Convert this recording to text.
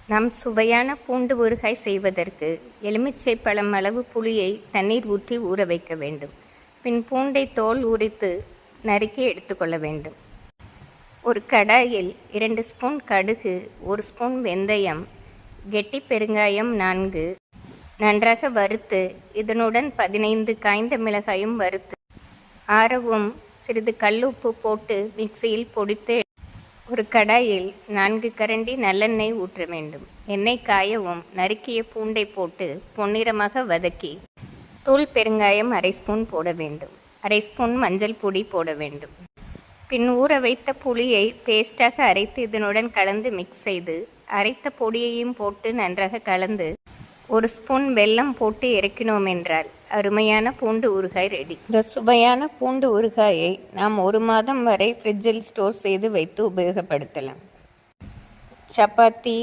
நாம் சுவையான பூண்டு ஊறுகாய் செய்வதற்கு எலுமிச்சை பழம் அளவு புளியை தண்ணீர் ஊற்றி ஊற வைக்க வேண்டும். பின் பூண்டை தோல் உரித்து நறுக்கி எடுத்துக்கொள்ள வேண்டும். ஒரு கடாயில் 2 ஸ்பூன் கடுகு, 1 ஸ்பூன் வெந்தயம், கெட்டி பெருங்காயம் 4 நன்றாக வறுத்து இதனுடன் 15 காய்ந்த மிளகாயும் வறுத்து ஆறவும் சிறிது கல்லுப்பு போட்டு மிக்சியில் பொடித்து ஒரு கடாயில் 4 கரண்டி நல்லெண்ணெய் ஊற்ற வேண்டும். எண்ணெய் காயவும் நறுக்கிய பூண்டை போட்டு பொன்னிறமாக வதக்கி தூள் பெருங்காயம் 1/2 ஸ்பூன் போட வேண்டும். 1/2 ஸ்பூன் மஞ்சள் பொடி போட வேண்டும். பின் ஊற வைத்த புளியை பேஸ்டாக அரைத்து இதனுடன் கலந்து மிக்ஸ் செய்து அரைத்த பொடியையும் போட்டு நன்றாக கலந்து 1 ஸ்பூன் வெல்லம் போட்டு இறக்கினோம் என்றால் அருமையான பூண்டு ஊறுகாய் ரெடி. இந்த சுவையான பூண்டு ஊறுகாயை நாம் 1 மாதம் வரை ஃப்ரிட்ஜில் ஸ்டோர் செய்து வைத்து உபயோகப்படுத்தலாம். சப்பாத்தி,